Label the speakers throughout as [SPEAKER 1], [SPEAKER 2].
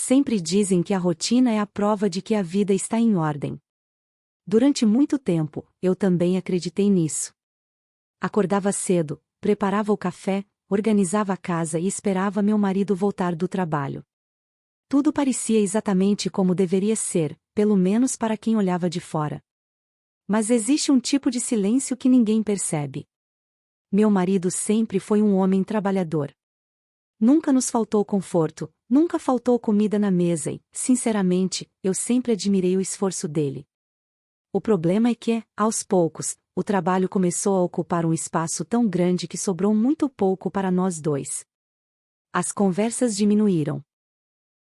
[SPEAKER 1] Sempre dizem que a rotina é a prova de que a vida está em ordem. Durante muito tempo, eu também acreditei nisso. Acordava cedo, preparava o café, organizava a casa e esperava meu marido voltar do trabalho. Tudo parecia exatamente como deveria ser, pelo menos para quem olhava de fora. Mas existe um tipo de silêncio que ninguém percebe. Meu marido sempre foi um homem trabalhador. Nunca nos faltou conforto, nunca faltou comida na mesa e, sinceramente, eu sempre admirei o esforço dele. O problema é que, aos poucos, o trabalho começou a ocupar um espaço tão grande que sobrou muito pouco para nós dois. As conversas diminuíram.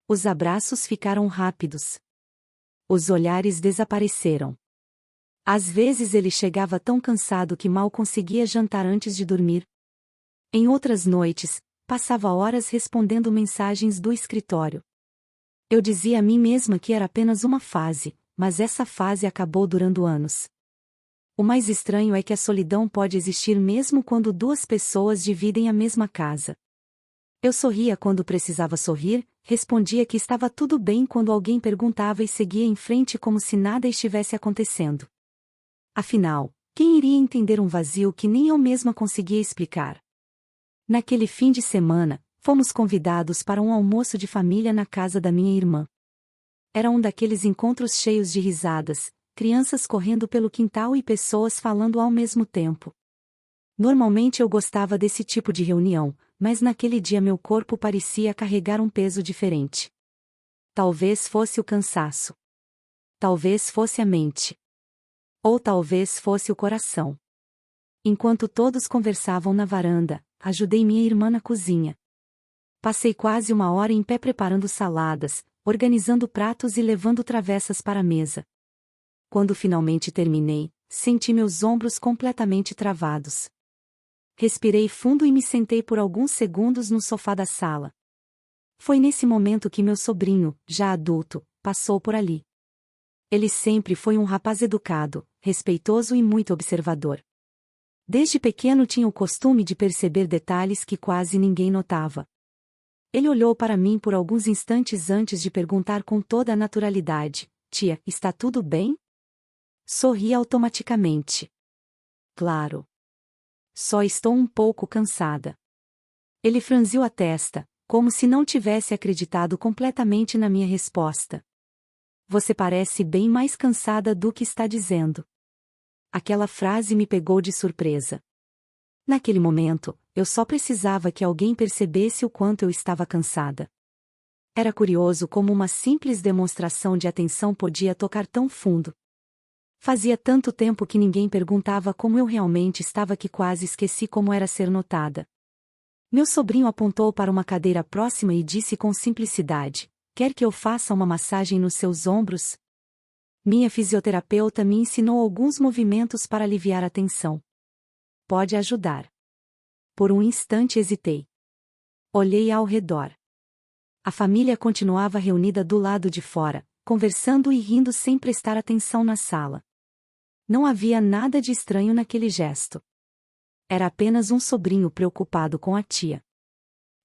[SPEAKER 1] Os abraços ficaram rápidos. Os olhares desapareceram. Às vezes ele chegava tão cansado que mal conseguia jantar antes de dormir. Em outras noites, passava horas respondendo mensagens do escritório. Eu dizia a mim mesma que era apenas uma fase, mas essa fase acabou durando anos. O mais estranho é que a solidão pode existir mesmo quando duas pessoas dividem a mesma casa. Eu sorria quando precisava sorrir, respondia que estava tudo bem quando alguém perguntava e seguia em frente como se nada estivesse acontecendo. Afinal, quem iria entender um vazio que nem eu mesma conseguia explicar? Naquele fim de semana, fomos convidados para um almoço de família na casa da minha irmã. Era um daqueles encontros cheios de risadas, crianças correndo pelo quintal e pessoas falando ao mesmo tempo. Normalmente eu gostava desse tipo de reunião, mas naquele dia meu corpo parecia carregar um peso diferente. Talvez fosse o cansaço. Talvez fosse a mente. Ou talvez fosse o coração. Enquanto todos conversavam na varanda, ajudei minha irmã na cozinha. Passei quase uma hora em pé preparando saladas, organizando pratos e levando travessas para a mesa. Quando finalmente terminei, senti meus ombros completamente travados. Respirei fundo e me sentei por alguns segundos no sofá da sala. Foi nesse momento que meu sobrinho, já adulto, passou por ali. Ele sempre foi um rapaz educado, respeitoso e muito observador. Desde pequeno tinha o costume de perceber detalhes que quase ninguém notava. Ele olhou para mim por alguns instantes antes de perguntar com toda a naturalidade: "Tia, está tudo bem?" Sorri automaticamente. "Claro. Só estou um pouco cansada." Ele franziu a testa, como se não tivesse acreditado completamente na minha resposta. "Você parece bem mais cansada do que está dizendo." Aquela frase me pegou de surpresa. Naquele momento, eu só precisava que alguém percebesse o quanto eu estava cansada. Era curioso como uma simples demonstração de atenção podia tocar tão fundo. Fazia tanto tempo que ninguém perguntava como eu realmente estava que quase esqueci como era ser notada. Meu sobrinho apontou para uma cadeira próxima e disse com simplicidade: "Quer que eu faça uma massagem nos seus ombros?" Minha fisioterapeuta me ensinou alguns movimentos para aliviar a tensão. "Pode ajudar." Por um instante hesitei. Olhei ao redor. A família continuava reunida do lado de fora, conversando e rindo sem prestar atenção na sala. Não havia nada de estranho naquele gesto. Era apenas um sobrinho preocupado com a tia.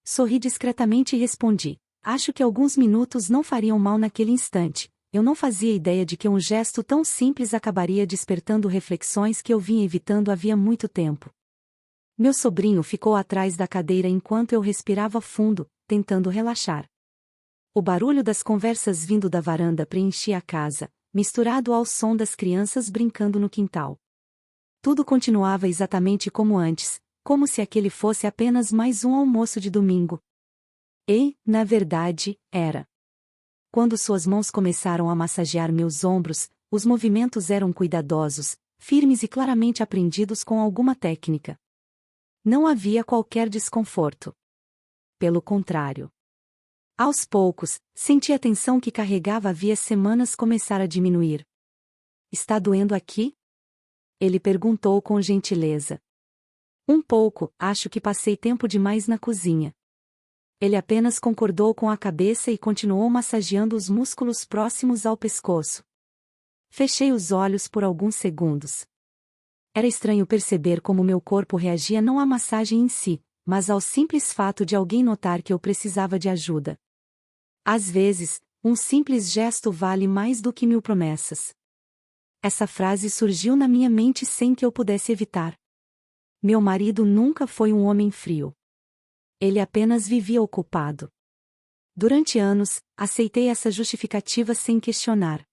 [SPEAKER 1] Sorri discretamente e respondi: "Acho que alguns minutos não fariam mal naquele instante." Eu não fazia ideia de que um gesto tão simples acabaria despertando reflexões que eu vinha evitando havia muito tempo. Meu sobrinho ficou atrás da cadeira enquanto eu respirava fundo, tentando relaxar. O barulho das conversas vindo da varanda preenchia a casa, misturado ao som das crianças brincando no quintal. Tudo continuava exatamente como antes, como se aquele fosse apenas mais um almoço de domingo. E, na verdade, era. Quando suas mãos começaram a massagear meus ombros, os movimentos eram cuidadosos, firmes e claramente aprendidos com alguma técnica. Não havia qualquer desconforto. Pelo contrário. Aos poucos, senti a tensão que carregava havia semanas começar a diminuir. "Está doendo aqui?" Ele perguntou com gentileza. "Um pouco, acho que passei tempo demais na cozinha." Ele apenas concordou com a cabeça e continuou massageando os músculos próximos ao pescoço. Fechei os olhos por alguns segundos. Era estranho perceber como meu corpo reagia não à massagem em si, mas ao simples fato de alguém notar que eu precisava de ajuda. Às vezes, um simples gesto vale mais do que 1000 promessas. Essa frase surgiu na minha mente sem que eu pudesse evitar. Meu marido nunca foi um homem frio. Ele apenas vivia ocupado. Durante anos, aceitei essa justificativa sem questionar.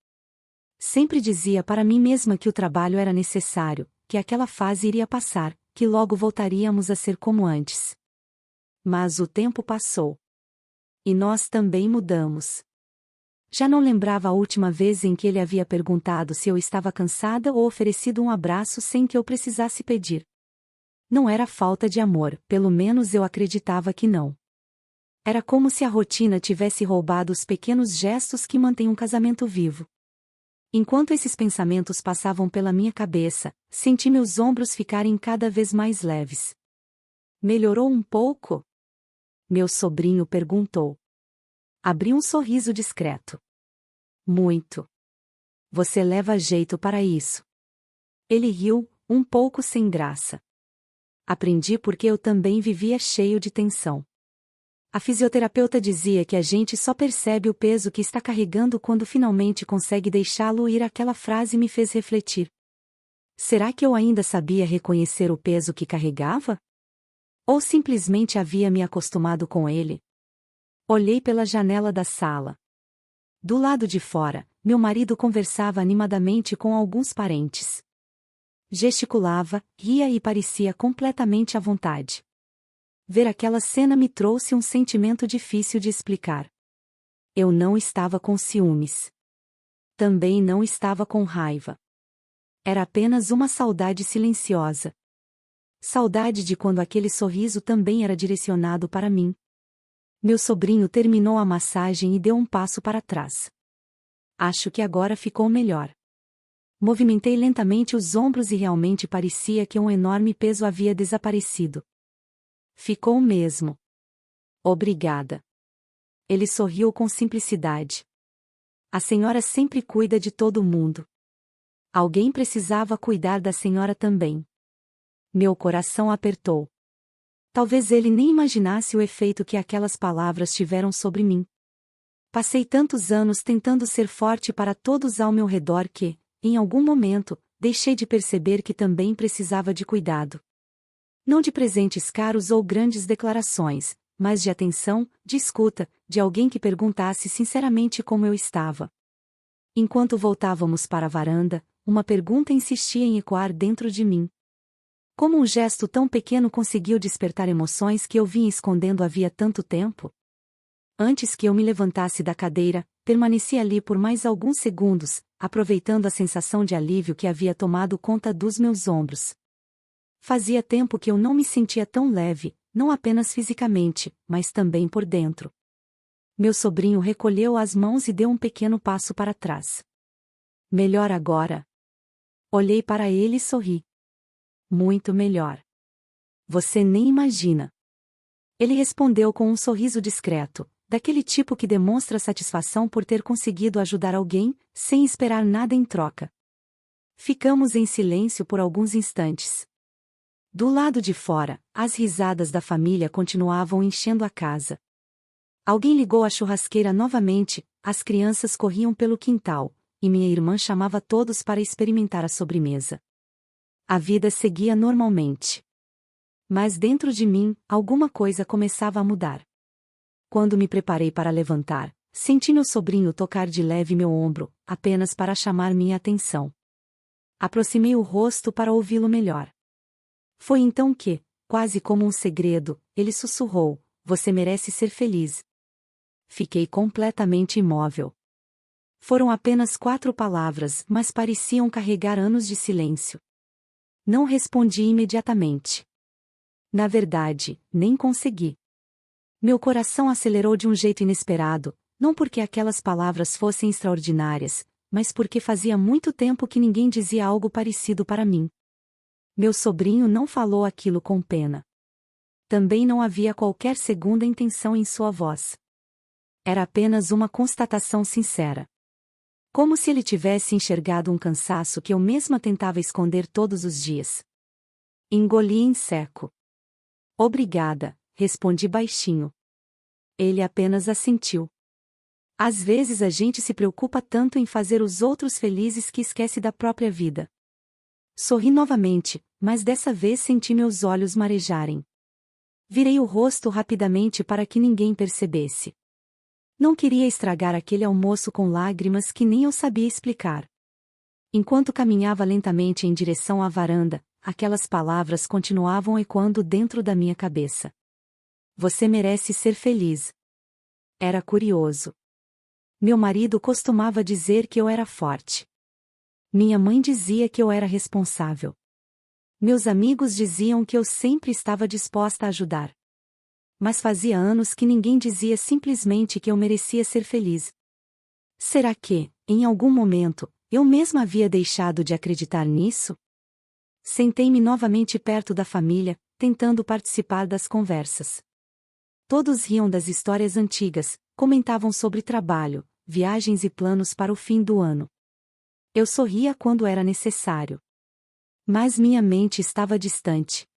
[SPEAKER 1] Sempre dizia para mim mesma que o trabalho era necessário, que aquela fase iria passar, que logo voltaríamos a ser como antes. Mas o tempo passou. E nós também mudamos. Já não lembrava a última vez em que ele havia perguntado se eu estava cansada ou oferecido um abraço sem que eu precisasse pedir. Não era falta de amor, pelo menos eu acreditava que não. Era como se a rotina tivesse roubado os pequenos gestos que mantêm um casamento vivo. Enquanto esses pensamentos passavam pela minha cabeça, senti meus ombros ficarem cada vez mais leves. Melhorou um pouco? Meu sobrinho perguntou. Abri um sorriso discreto. Muito. Você leva jeito para isso. Ele riu, um pouco sem graça. Aprendi porque eu também vivia cheio de tensão. A fisioterapeuta dizia que a gente só percebe o peso que está carregando quando finalmente consegue deixá-lo ir. Aquela frase me fez refletir. Será que eu ainda sabia reconhecer o peso que carregava? Ou simplesmente havia me acostumado com ele? Olhei pela janela da sala. Do lado de fora, meu marido conversava animadamente com alguns parentes. Gesticulava, ria e parecia completamente à vontade. Ver aquela cena me trouxe um sentimento difícil de explicar. Eu não estava com ciúmes. Também não estava com raiva. Era apenas uma saudade silenciosa. Saudade de quando aquele sorriso também era direcionado para mim. Meu sobrinho terminou a massagem e deu um passo para trás. Acho que agora ficou melhor. Movimentei lentamente os ombros e realmente parecia que um enorme peso havia desaparecido. Ficou mesmo. Obrigada. Ele sorriu com simplicidade. A senhora sempre cuida de todo mundo. Alguém precisava cuidar da senhora também. Meu coração apertou. Talvez ele nem imaginasse o efeito que aquelas palavras tiveram sobre mim. Passei tantos anos tentando ser forte para todos ao meu redor que, em algum momento, deixei de perceber que também precisava de cuidado. Não de presentes caros ou grandes declarações, mas de atenção, de escuta, de alguém que perguntasse sinceramente como eu estava. Enquanto voltávamos para a varanda, uma pergunta insistia em ecoar dentro de mim. Como um gesto tão pequeno conseguiu despertar emoções que eu vinha escondendo havia tanto tempo? Antes que eu me levantasse da cadeira, permaneci ali por mais alguns segundos, aproveitando a sensação de alívio que havia tomado conta dos meus ombros. Fazia tempo que eu não me sentia tão leve, não apenas fisicamente, mas também por dentro. Meu sobrinho recolheu as mãos e deu um pequeno passo para trás. Melhor agora? Olhei para ele e sorri. Muito melhor. Você nem imagina. Ele respondeu com um sorriso discreto, daquele tipo que demonstra satisfação por ter conseguido ajudar alguém, sem esperar nada em troca. Ficamos em silêncio por alguns instantes. Do lado de fora, as risadas da família continuavam enchendo a casa. Alguém ligou a churrasqueira novamente, as crianças corriam pelo quintal, e minha irmã chamava todos para experimentar a sobremesa. A vida seguia normalmente. Mas dentro de mim, alguma coisa começava a mudar. Quando me preparei para levantar, senti meu sobrinho tocar de leve meu ombro, apenas para chamar minha atenção. Aproximei o rosto para ouvi-lo melhor. Foi então que, quase como um segredo, ele sussurrou: "Você merece ser feliz." Fiquei completamente imóvel. Foram apenas 4 palavras, mas pareciam carregar anos de silêncio. Não respondi imediatamente. Na verdade, nem consegui. Meu coração acelerou de um jeito inesperado, não porque aquelas palavras fossem extraordinárias, mas porque fazia muito tempo que ninguém dizia algo parecido para mim. Meu sobrinho não falou aquilo com pena. Também não havia qualquer segunda intenção em sua voz. Era apenas uma constatação sincera. Como se ele tivesse enxergado um cansaço que eu mesma tentava esconder todos os dias. Engoli em seco. Obrigada, respondi baixinho. Ele apenas assentiu. Às vezes a gente se preocupa tanto em fazer os outros felizes que esquece da própria vida. Sorri novamente, mas dessa vez senti meus olhos marejarem. Virei o rosto rapidamente para que ninguém percebesse. Não queria estragar aquele almoço com lágrimas que nem eu sabia explicar. Enquanto caminhava lentamente em direção à varanda, aquelas palavras continuavam ecoando dentro da minha cabeça. Você merece ser feliz. Era curioso. Meu marido costumava dizer que eu era forte. Minha mãe dizia que eu era responsável. Meus amigos diziam que eu sempre estava disposta a ajudar. Mas fazia anos que ninguém dizia simplesmente que eu merecia ser feliz. Será que, em algum momento, eu mesma havia deixado de acreditar nisso? Sentei-me novamente perto da família, tentando participar das conversas. Todos riam das histórias antigas, comentavam sobre trabalho, viagens e planos para o fim do ano. Eu sorria quando era necessário. Mas minha mente estava distante.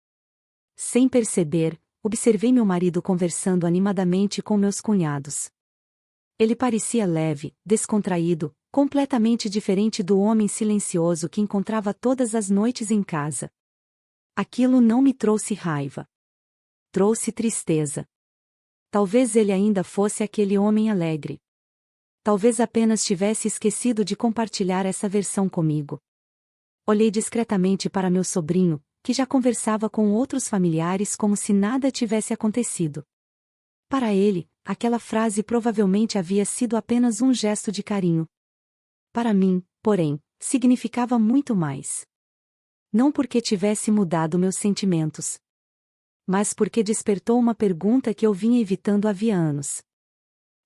[SPEAKER 1] Sem perceber, observei meu marido conversando animadamente com meus cunhados. Ele parecia leve, descontraído, completamente diferente do homem silencioso que encontrava todas as noites em casa. Aquilo não me trouxe raiva. Trouxe tristeza. Talvez ele ainda fosse aquele homem alegre. Talvez apenas tivesse esquecido de compartilhar essa versão comigo. Olhei discretamente para meu sobrinho, que já conversava com outros familiares como se nada tivesse acontecido. Para ele, aquela frase provavelmente havia sido apenas um gesto de carinho. Para mim, porém, significava muito mais. Não porque tivesse mudado meus sentimentos, mas porque despertou uma pergunta que eu vinha evitando havia anos.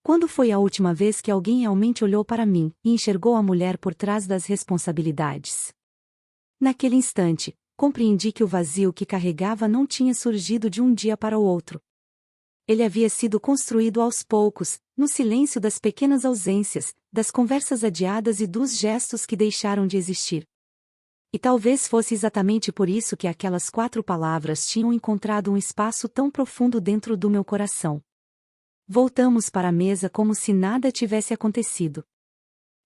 [SPEAKER 1] Quando foi a última vez que alguém realmente olhou para mim e enxergou a mulher por trás das responsabilidades? Naquele instante, compreendi que o vazio que carregava não tinha surgido de um dia para o outro. Ele havia sido construído aos poucos, no silêncio das pequenas ausências, das conversas adiadas e dos gestos que deixaram de existir. E talvez fosse exatamente por isso que aquelas 4 palavras tinham encontrado um espaço tão profundo dentro do meu coração. Voltamos para a mesa como se nada tivesse acontecido.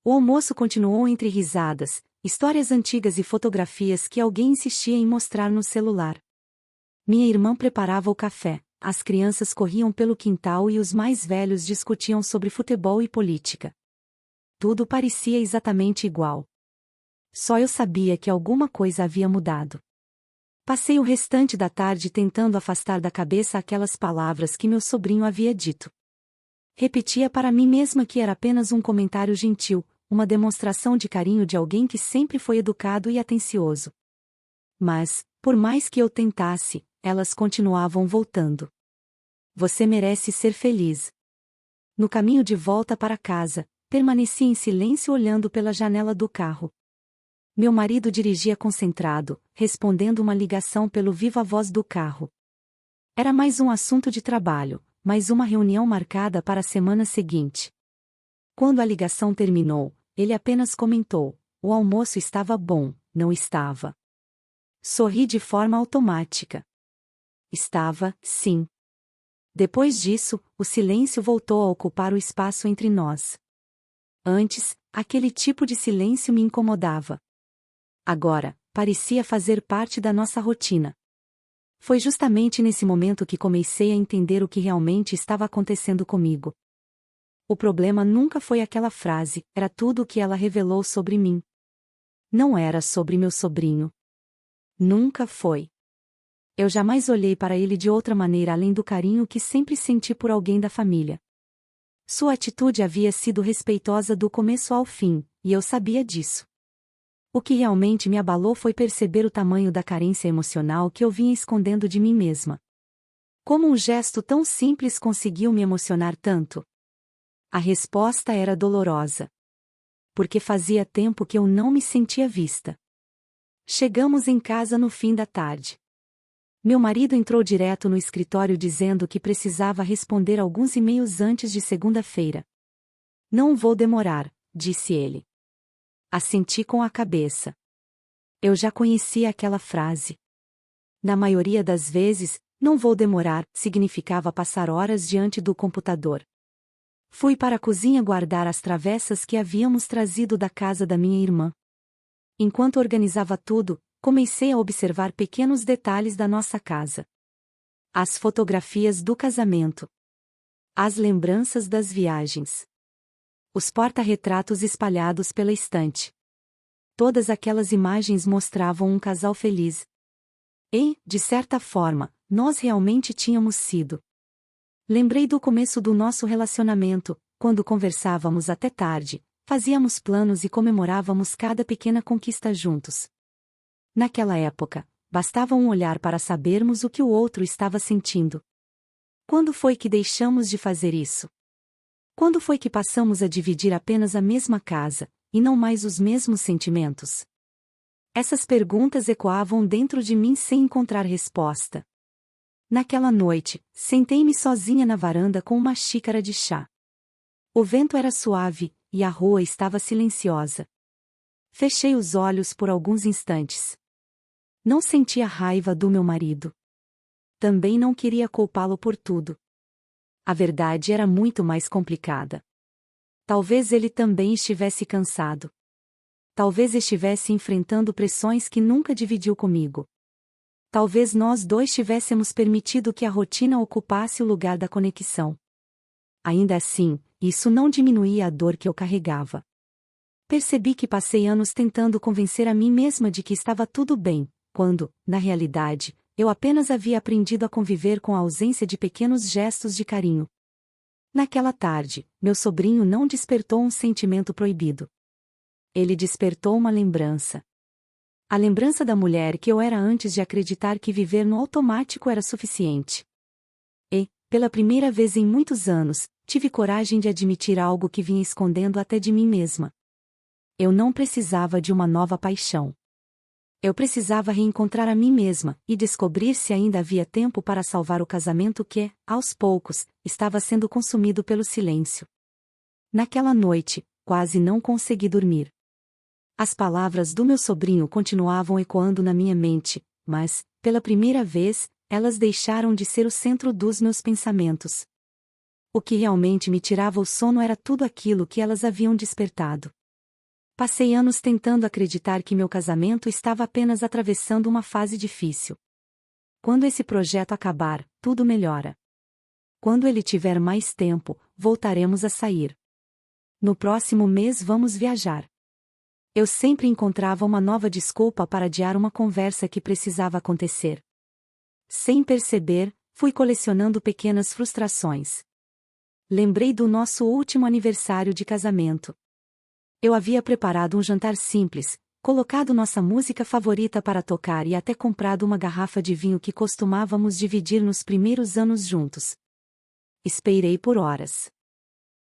[SPEAKER 1] O almoço continuou entre risadas, histórias antigas e fotografias que alguém insistia em mostrar no celular. Minha irmã preparava o café, as crianças corriam pelo quintal e os mais velhos discutiam sobre futebol e política. Tudo parecia exatamente igual. Só eu sabia que alguma coisa havia mudado. Passei o restante da tarde tentando afastar da cabeça aquelas palavras que meu sobrinho havia dito. Repetia para mim mesma que era apenas um comentário gentil, uma demonstração de carinho de alguém que sempre foi educado e atencioso. Mas, por mais que eu tentasse, elas continuavam voltando. Você merece ser feliz. No caminho de volta para casa, permaneci em silêncio olhando pela janela do carro. Meu marido dirigia concentrado, respondendo uma ligação pelo viva-voz do carro. Era mais um assunto de trabalho, mais uma reunião marcada para a semana seguinte. Quando a ligação terminou, ele apenas comentou: o almoço estava bom, não estava? Sorri de forma automática. Estava, sim. Depois disso, o silêncio voltou a ocupar o espaço entre nós. Antes, aquele tipo de silêncio me incomodava. Agora, parecia fazer parte da nossa rotina. Foi justamente nesse momento que comecei a entender o que realmente estava acontecendo comigo. O problema nunca foi aquela frase, era tudo o que ela revelou sobre mim. Não era sobre meu sobrinho. Nunca foi. Eu jamais olhei para ele de outra maneira além do carinho que sempre senti por alguém da família. Sua atitude havia sido respeitosa do começo ao fim, e eu sabia disso. O que realmente me abalou foi perceber o tamanho da carência emocional que eu vinha escondendo de mim mesma. Como um gesto tão simples conseguiu me emocionar tanto? A resposta era dolorosa. Porque fazia tempo que eu não me sentia vista. Chegamos em casa no fim da tarde. Meu marido entrou direto no escritório dizendo que precisava responder alguns e-mails antes de segunda-feira. Não vou demorar, disse ele. Assenti com a cabeça. Eu já conhecia aquela frase. Na maioria das vezes, não vou demorar, significava passar horas diante do computador. Fui para a cozinha guardar as travessas que havíamos trazido da casa da minha irmã. Enquanto organizava tudo, comecei a observar pequenos detalhes da nossa casa. As fotografias do casamento. As lembranças das viagens. Os porta-retratos espalhados pela estante. Todas aquelas imagens mostravam um casal feliz. E, de certa forma, nós realmente tínhamos sido. Lembrei do começo do nosso relacionamento, quando conversávamos até tarde, fazíamos planos e comemorávamos cada pequena conquista juntos. Naquela época, bastava um olhar para sabermos o que o outro estava sentindo. Quando foi que deixamos de fazer isso? Quando foi que passamos a dividir apenas a mesma casa, e não mais os mesmos sentimentos? Essas perguntas ecoavam dentro de mim sem encontrar resposta. Naquela noite, sentei-me sozinha na varanda com uma xícara de chá. O vento era suave, e a rua estava silenciosa. Fechei os olhos por alguns instantes. Não sentia raiva do meu marido. Também não queria culpá-lo por tudo. A verdade era muito mais complicada. Talvez ele também estivesse cansado. Talvez estivesse enfrentando pressões que nunca dividiu comigo. Talvez nós dois tivéssemos permitido que a rotina ocupasse o lugar da conexão. Ainda assim, isso não diminuía a dor que eu carregava. Percebi que passei anos tentando convencer a mim mesma de que estava tudo bem, quando, na realidade, eu apenas havia aprendido a conviver com a ausência de pequenos gestos de carinho. Naquela tarde, meu sobrinho não despertou um sentimento proibido. Ele despertou uma lembrança. A lembrança da mulher que eu era antes de acreditar que viver no automático era suficiente. E, pela primeira vez em muitos anos, tive coragem de admitir algo que vinha escondendo até de mim mesma. Eu não precisava de uma nova paixão. Eu precisava reencontrar a mim mesma e descobrir se ainda havia tempo para salvar o casamento que, aos poucos, estava sendo consumido pelo silêncio. Naquela noite, quase não consegui dormir. As palavras do meu sobrinho continuavam ecoando na minha mente, mas, pela primeira vez, elas deixaram de ser o centro dos meus pensamentos. O que realmente me tirava o sono era tudo aquilo que elas haviam despertado. Passei anos tentando acreditar que meu casamento estava apenas atravessando uma fase difícil. Quando esse projeto acabar, tudo melhora. Quando ele tiver mais tempo, voltaremos a sair. No próximo mês vamos viajar. Eu sempre encontrava uma nova desculpa para adiar uma conversa que precisava acontecer. Sem perceber, fui colecionando pequenas frustrações. Lembrei do nosso último aniversário de casamento. Eu havia preparado um jantar simples, colocado nossa música favorita para tocar e até comprado uma garrafa de vinho que costumávamos dividir nos primeiros anos juntos. Esperei por horas.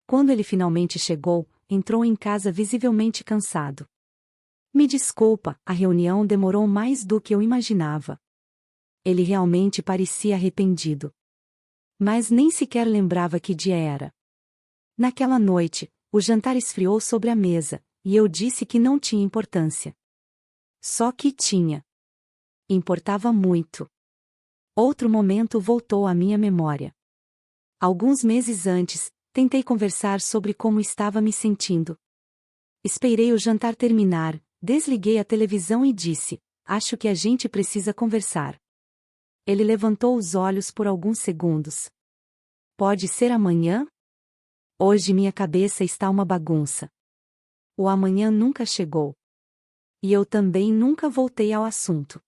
[SPEAKER 1] Quando ele finalmente chegou, entrou em casa visivelmente cansado. Me desculpa, a reunião demorou mais do que eu imaginava. Ele realmente parecia arrependido. Mas nem sequer lembrava que dia era. Naquela noite, o jantar esfriou sobre a mesa, e eu disse que não tinha importância. Só que tinha. Importava muito. Outro momento voltou à minha memória. Alguns meses antes, tentei conversar sobre como estava me sentindo. Esperei o jantar terminar, desliguei a televisão e disse: "Acho que a gente precisa conversar." Ele levantou os olhos por alguns segundos. "Pode ser amanhã?" Hoje minha cabeça está uma bagunça. O amanhã nunca chegou. E eu também nunca voltei ao assunto.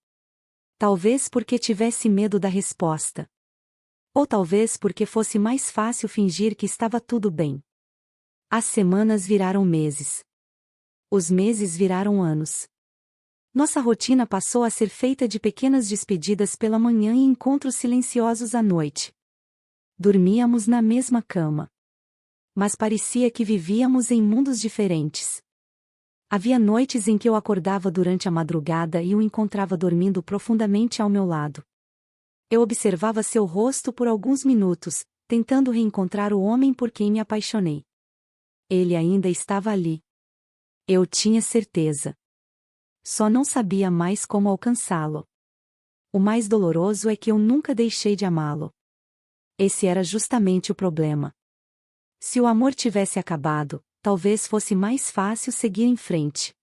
[SPEAKER 1] Talvez porque tivesse medo da resposta. Ou talvez porque fosse mais fácil fingir que estava tudo bem. As semanas viraram meses. Os meses viraram anos. Nossa rotina passou a ser feita de pequenas despedidas pela manhã e encontros silenciosos à noite. Dormíamos na mesma cama. Mas parecia que vivíamos em mundos diferentes. Havia noites em que eu acordava durante a madrugada e o encontrava dormindo profundamente ao meu lado. Eu observava seu rosto por alguns minutos, tentando reencontrar o homem por quem me apaixonei. Ele ainda estava ali. Eu tinha certeza. Só não sabia mais como alcançá-lo. O mais doloroso é que eu nunca deixei de amá-lo. Esse era justamente o problema. Se o amor tivesse acabado, talvez fosse mais fácil seguir em frente.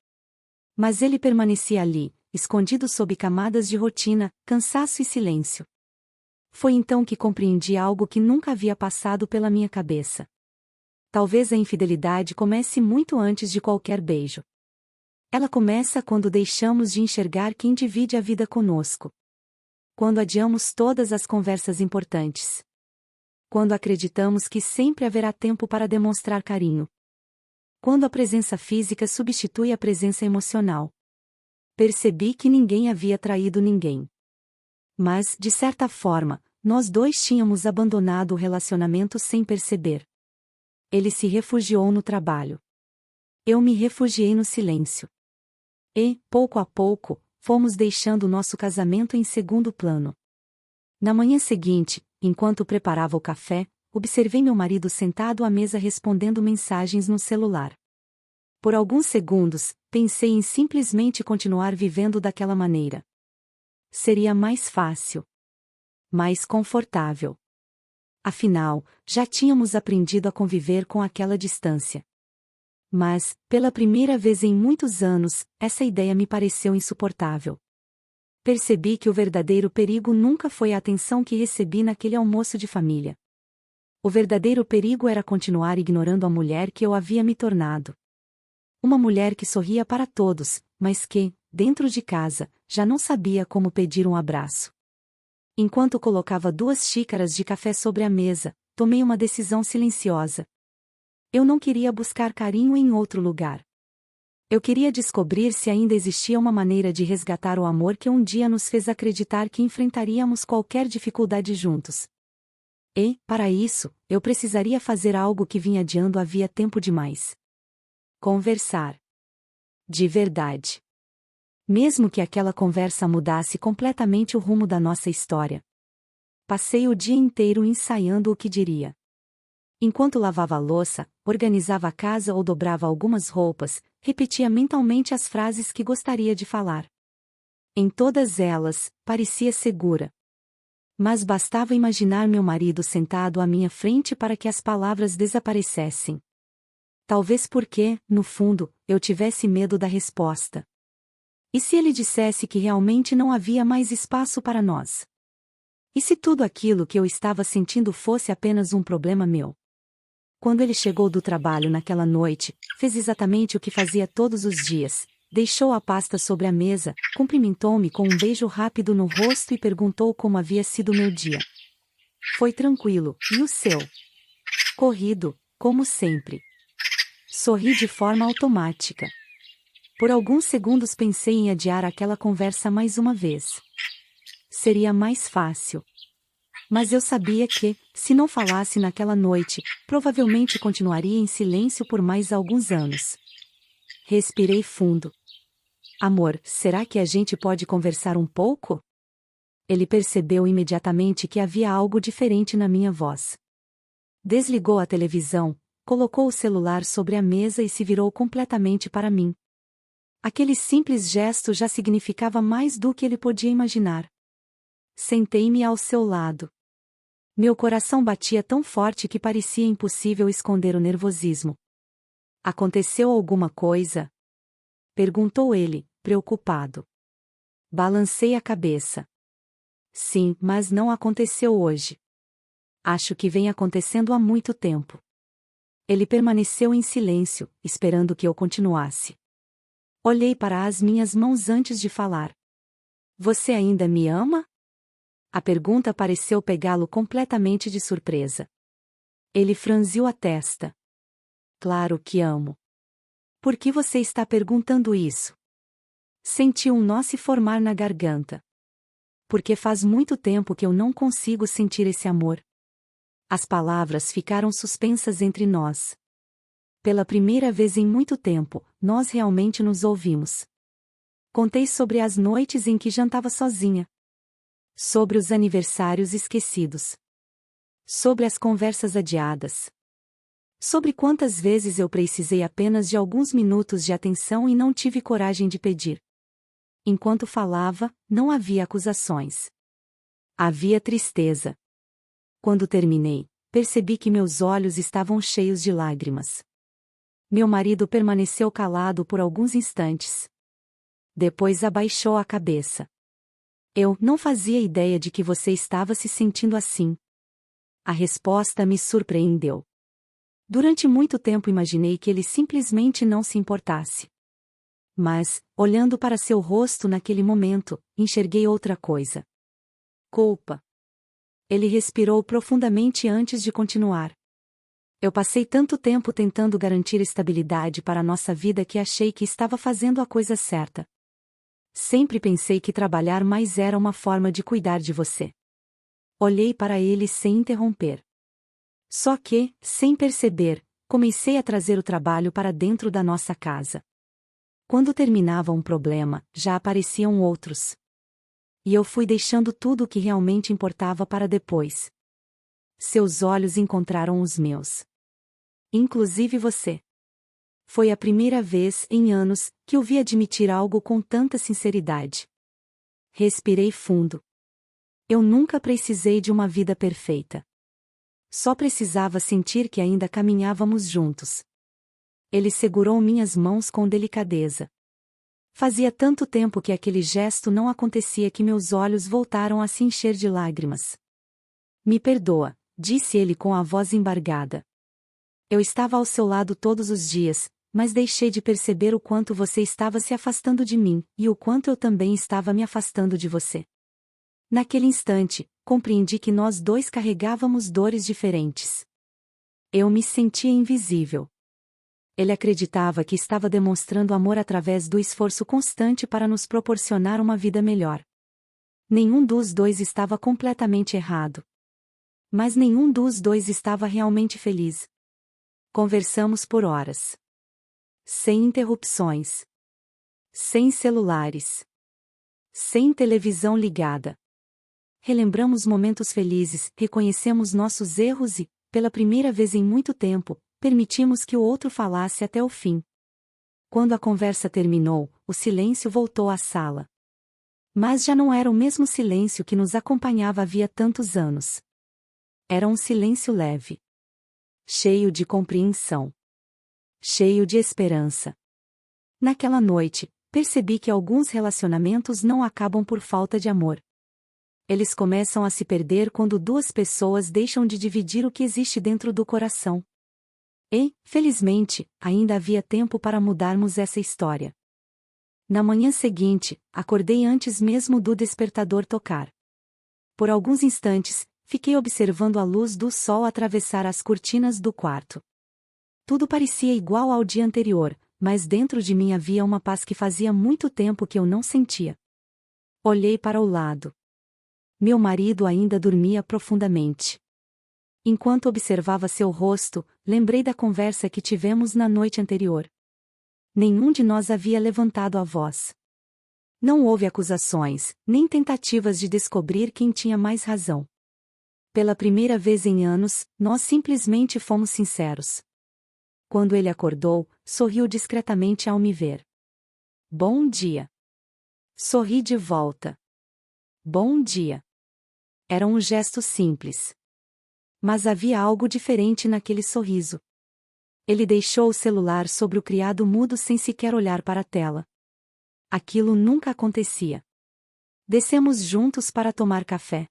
[SPEAKER 1] Mas ele permanecia ali, escondido sob camadas de rotina, cansaço e silêncio. Foi então que compreendi algo que nunca havia passado pela minha cabeça. Talvez a infidelidade comece muito antes de qualquer beijo. Ela começa quando deixamos de enxergar quem divide a vida conosco. Quando adiamos todas as conversas importantes. Quando acreditamos que sempre haverá tempo para demonstrar carinho. Quando a presença física substitui a presença emocional. Percebi que ninguém havia traído ninguém. Mas, de certa forma, nós dois tínhamos abandonado o relacionamento sem perceber. Ele se refugiou no trabalho. Eu me refugiei no silêncio. E, pouco a pouco, fomos deixando nosso casamento em segundo plano. Na manhã seguinte, enquanto preparava o café, observei meu marido sentado à mesa respondendo mensagens no celular. Por alguns segundos, pensei em simplesmente continuar vivendo daquela maneira. Seria mais fácil. Mais confortável. Afinal, já tínhamos aprendido a conviver com aquela distância. Mas, pela primeira vez em muitos anos, essa ideia me pareceu insuportável. Percebi que o verdadeiro perigo nunca foi a atenção que recebi naquele almoço de família. O verdadeiro perigo era continuar ignorando a mulher que eu havia me tornado. Uma mulher que sorria para todos, mas que, dentro de casa, já não sabia como pedir um abraço. Enquanto colocava 2 xícaras de café sobre a mesa, tomei uma decisão silenciosa. Eu não queria buscar carinho em outro lugar. Eu queria descobrir se ainda existia uma maneira de resgatar o amor que um dia nos fez acreditar que enfrentaríamos qualquer dificuldade juntos. E, para isso, eu precisaria fazer algo que vinha adiando havia tempo demais. Conversar. De verdade. Mesmo que aquela conversa mudasse completamente o rumo da nossa história. Passei o dia inteiro ensaiando o que diria. Enquanto lavava a louça, organizava a casa ou dobrava algumas roupas, repetia mentalmente as frases que gostaria de falar. Em todas elas, parecia segura. Mas bastava imaginar meu marido sentado à minha frente para que as palavras desaparecessem. Talvez porque, no fundo, eu tivesse medo da resposta. E se ele dissesse que realmente não havia mais espaço para nós? E se tudo aquilo que eu estava sentindo fosse apenas um problema meu? Quando ele chegou do trabalho naquela noite, fez exatamente o que fazia todos os dias. Deixou a pasta sobre a mesa, cumprimentou-me com um beijo rápido no rosto e perguntou como havia sido meu dia. Foi tranquilo, e o seu? Corrido, como sempre. Sorri de forma automática. Por alguns segundos pensei em adiar aquela conversa mais uma vez. Seria mais fácil. Mas eu sabia que, se não falasse naquela noite, provavelmente continuaria em silêncio por mais alguns anos. Respirei fundo. Amor, será que a gente pode conversar um pouco? Ele percebeu imediatamente que havia algo diferente na minha voz. Desligou a televisão, colocou o celular sobre a mesa e se virou completamente para mim. Aquele simples gesto já significava mais do que ele podia imaginar. Sentei-me ao seu lado. Meu coração batia tão forte que parecia impossível esconder o nervosismo. Aconteceu alguma coisa? Perguntou ele, preocupado. Balancei a cabeça. Sim, mas não aconteceu hoje. Acho que vem acontecendo há muito tempo. Ele permaneceu em silêncio, esperando que eu continuasse. Olhei para as minhas mãos antes de falar. Você ainda me ama? A pergunta pareceu pegá-lo completamente de surpresa. Ele franziu a testa. Claro que amo. Por que você está perguntando isso? Senti um nó se formar na garganta. Porque faz muito tempo que eu não consigo sentir esse amor. As palavras ficaram suspensas entre nós. Pela primeira vez em muito tempo, nós realmente nos ouvimos. Contei sobre as noites em que jantava sozinha. Sobre os aniversários esquecidos. Sobre as conversas adiadas. Sobre quantas vezes eu precisei apenas de alguns minutos de atenção e não tive coragem de pedir. Enquanto falava, não havia acusações. Havia tristeza. Quando terminei, percebi que meus olhos estavam cheios de lágrimas. Meu marido permaneceu calado por alguns instantes. Depois abaixou a cabeça. Eu não fazia ideia de que você estava se sentindo assim. A resposta me surpreendeu. Durante muito tempo imaginei que ele simplesmente não se importasse. Mas, olhando para seu rosto naquele momento, enxerguei outra coisa. Culpa. Ele respirou profundamente antes de continuar. Eu passei tanto tempo tentando garantir estabilidade para nossa vida que achei que estava fazendo a coisa certa. Sempre pensei que trabalhar mais era uma forma de cuidar de você. Olhei para ele sem interromper. Só que, sem perceber, comecei a trazer o trabalho para dentro da nossa casa. Quando terminava um problema, já apareciam outros. E eu fui deixando tudo o que realmente importava para depois. Seus olhos encontraram os meus. Inclusive você. Foi a primeira vez em anos que o vi admitir algo com tanta sinceridade. Respirei fundo. Eu nunca precisei de uma vida perfeita. Só precisava sentir que ainda caminhávamos juntos. Ele segurou minhas mãos com delicadeza. Fazia tanto tempo que aquele gesto não acontecia que meus olhos voltaram a se encher de lágrimas. Me perdoa, disse ele com a voz embargada. Eu estava ao seu lado todos os dias, mas deixei de perceber o quanto você estava se afastando de mim, e o quanto eu também estava me afastando de você. Naquele instante, compreendi que nós dois carregávamos dores diferentes. Eu me sentia invisível. Ele acreditava que estava demonstrando amor através do esforço constante para nos proporcionar uma vida melhor. Nenhum dos dois estava completamente errado. Mas nenhum dos dois estava realmente feliz. Conversamos por horas. Sem interrupções. Sem celulares. Sem televisão ligada. Relembramos momentos felizes, reconhecemos nossos erros e, pela primeira vez em muito tempo, permitimos que o outro falasse até o fim. Quando a conversa terminou, o silêncio voltou à sala. Mas já não era o mesmo silêncio que nos acompanhava havia tantos anos. Era um silêncio leve. Cheio de compreensão. Cheio de esperança. Naquela noite, percebi que alguns relacionamentos não acabam por falta de amor. Eles começam a se perder quando duas pessoas deixam de dividir o que existe dentro do coração. E, felizmente, ainda havia tempo para mudarmos essa história. Na manhã seguinte, acordei antes mesmo do despertador tocar. Por alguns instantes, fiquei observando a luz do sol atravessar as cortinas do quarto. Tudo parecia igual ao dia anterior, mas dentro de mim havia uma paz que fazia muito tempo que eu não sentia. Olhei para o lado. Meu marido ainda dormia profundamente. Enquanto observava seu rosto, lembrei da conversa que tivemos na noite anterior. Nenhum de nós havia levantado a voz. Não houve acusações, nem tentativas de descobrir quem tinha mais razão. Pela primeira vez em anos, nós simplesmente fomos sinceros. Quando ele acordou, sorriu discretamente ao me ver. Bom dia. Sorri de volta. Bom dia. Era um gesto simples. Mas havia algo diferente naquele sorriso. Ele deixou o celular sobre o criado mudo sem sequer olhar para a tela. Aquilo nunca acontecia. Descemos juntos para tomar café.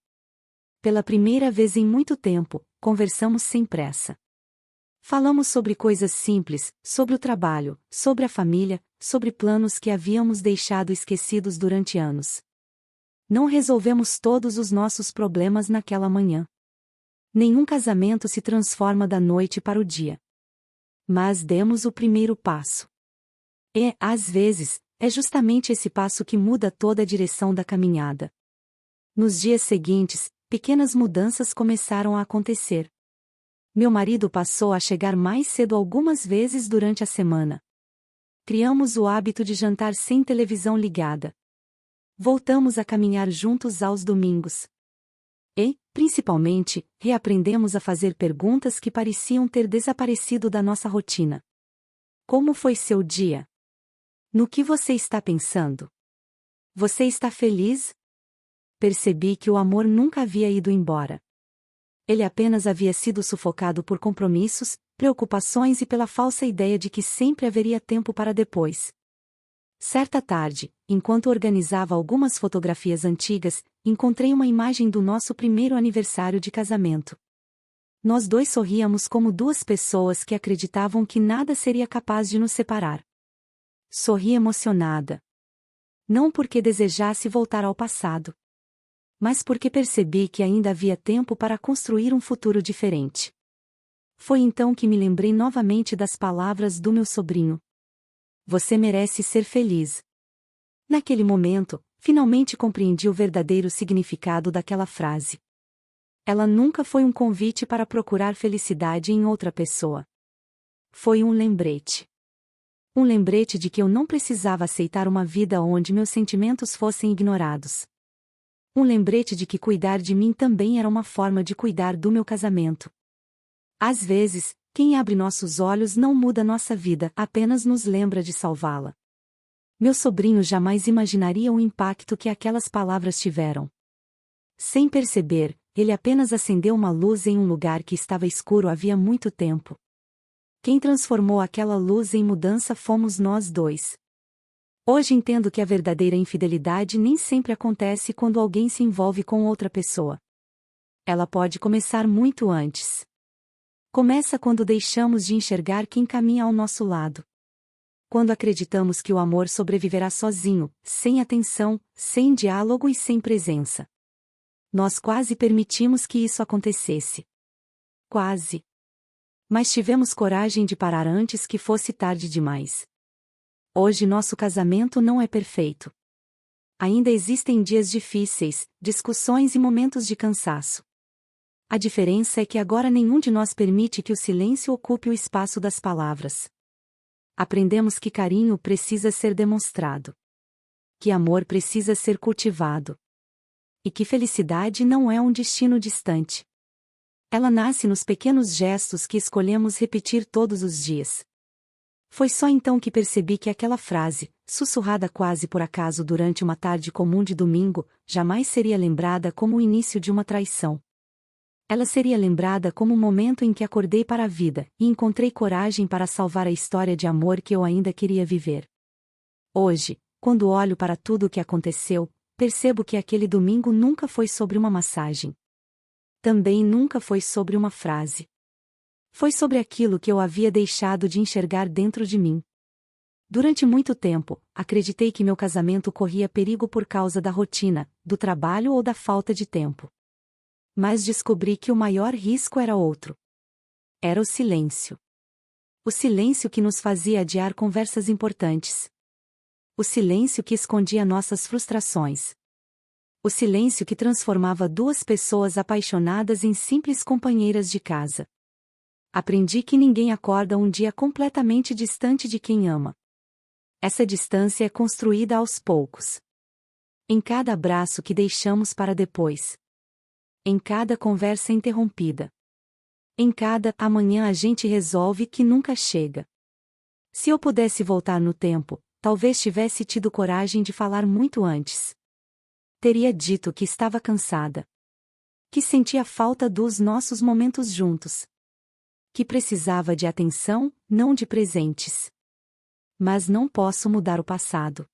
[SPEAKER 1] Pela primeira vez em muito tempo, conversamos sem pressa. Falamos sobre coisas simples, sobre o trabalho, sobre a família, sobre planos que havíamos deixado esquecidos durante anos. Não resolvemos todos os nossos problemas naquela manhã. Nenhum casamento se transforma da noite para o dia. Mas demos o primeiro passo. E, às vezes, é justamente esse passo que muda toda a direção da caminhada. Nos dias seguintes, pequenas mudanças começaram a acontecer. Meu marido passou a chegar mais cedo algumas vezes durante a semana. Criamos o hábito de jantar sem televisão ligada. Voltamos a caminhar juntos aos domingos. E, principalmente, reaprendemos a fazer perguntas que pareciam ter desaparecido da nossa rotina. Como foi seu dia? No que você está pensando? Você está feliz? Percebi que o amor nunca havia ido embora. Ele apenas havia sido sufocado por compromissos, preocupações e pela falsa ideia de que sempre haveria tempo para depois. Certa tarde, enquanto organizava algumas fotografias antigas, encontrei uma imagem do nosso primeiro aniversário de casamento. Nós dois sorríamos como duas pessoas que acreditavam que nada seria capaz de nos separar. Sorri emocionada. Não porque desejasse voltar ao passado, mas porque percebi que ainda havia tempo para construir um futuro diferente. Foi então que me lembrei novamente das palavras do meu sobrinho. Você merece ser feliz. Naquele momento, finalmente compreendi o verdadeiro significado daquela frase. Ela nunca foi um convite para procurar felicidade em outra pessoa. Foi um lembrete. Um lembrete de que eu não precisava aceitar uma vida onde meus sentimentos fossem ignorados. Um lembrete de que cuidar de mim também era uma forma de cuidar do meu casamento. Às vezes, quem abre nossos olhos não muda nossa vida, apenas nos lembra de salvá-la. Meu sobrinho jamais imaginaria o impacto que aquelas palavras tiveram. Sem perceber, ele apenas acendeu uma luz em um lugar que estava escuro havia muito tempo. Quem transformou aquela luz em mudança fomos nós dois. Hoje entendo que a verdadeira infidelidade nem sempre acontece quando alguém se envolve com outra pessoa. Ela pode começar muito antes. Começa quando deixamos de enxergar quem caminha ao nosso lado. Quando acreditamos que o amor sobreviverá sozinho, sem atenção, sem diálogo e sem presença. Nós quase permitimos que isso acontecesse. Quase. Mas tivemos coragem de parar antes que fosse tarde demais. Hoje nosso casamento não é perfeito. Ainda existem dias difíceis, discussões e momentos de cansaço. A diferença é que agora nenhum de nós permite que o silêncio ocupe o espaço das palavras. Aprendemos que carinho precisa ser demonstrado. Que amor precisa ser cultivado. E que felicidade não é um destino distante. Ela nasce nos pequenos gestos que escolhemos repetir todos os dias. Foi só então que percebi que aquela frase, sussurrada quase por acaso durante uma tarde comum de domingo, jamais seria lembrada como o início de uma traição. Ela seria lembrada como o momento em que acordei para a vida, e encontrei coragem para salvar a história de amor que eu ainda queria viver. Hoje, quando olho para tudo o que aconteceu, percebo que aquele domingo nunca foi sobre uma massagem. Também nunca foi sobre uma frase. Foi sobre aquilo que eu havia deixado de enxergar dentro de mim. Durante muito tempo, acreditei que meu casamento corria perigo por causa da rotina, do trabalho ou da falta de tempo. Mas descobri que o maior risco era outro. Era o silêncio. O silêncio que nos fazia adiar conversas importantes. O silêncio que escondia nossas frustrações. O silêncio que transformava duas pessoas apaixonadas em simples companheiras de casa. Aprendi que ninguém acorda um dia completamente distante de quem ama. Essa distância é construída aos poucos. Em cada abraço que deixamos para depois. Em cada conversa interrompida. Em cada amanhã a gente resolve que nunca chega. Se eu pudesse voltar no tempo, talvez tivesse tido coragem de falar muito antes. Teria dito que estava cansada. Que sentia falta dos nossos momentos juntos. Que precisava de atenção, não de presentes. Mas não posso mudar o passado.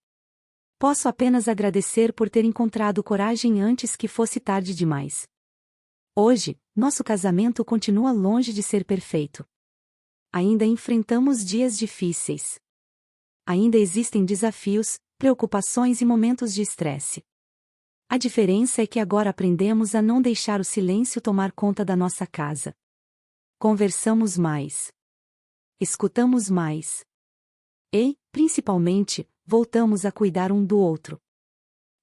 [SPEAKER 1] Posso apenas agradecer por ter encontrado coragem antes que fosse tarde demais. Hoje, nosso casamento continua longe de ser perfeito. Ainda enfrentamos dias difíceis. Ainda existem desafios, preocupações e momentos de estresse. A diferença é que agora aprendemos a não deixar o silêncio tomar conta da nossa casa. Conversamos mais. Escutamos mais. E, principalmente, voltamos a cuidar um do outro.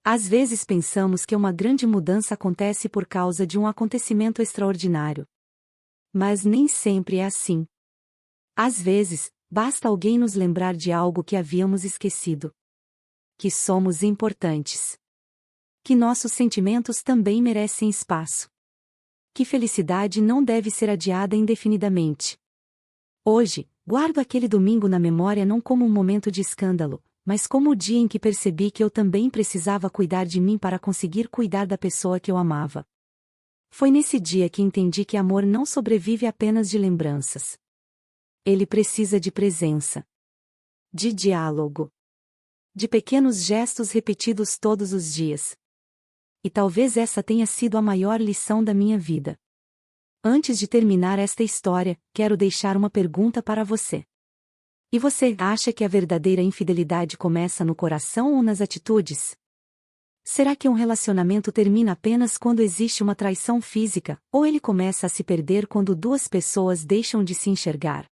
[SPEAKER 1] Às vezes pensamos que uma grande mudança acontece por causa de um acontecimento extraordinário. Mas nem sempre é assim. Às vezes, basta alguém nos lembrar de algo que havíamos esquecido. Que somos importantes. Que nossos sentimentos também merecem espaço. Que felicidade não deve ser adiada indefinidamente. Hoje, guardo aquele domingo na memória não como um momento de escândalo, mas como o dia em que percebi que eu também precisava cuidar de mim para conseguir cuidar da pessoa que eu amava. Foi nesse dia que entendi que amor não sobrevive apenas de lembranças. Ele precisa de presença, de diálogo, de pequenos gestos repetidos todos os dias. E talvez essa tenha sido a maior lição da minha vida. Antes de terminar esta história, quero deixar uma pergunta para você. E você acha que a verdadeira infidelidade começa no coração ou nas atitudes? Será que um relacionamento termina apenas quando existe uma traição física, ou ele começa a se perder quando duas pessoas deixam de se enxergar?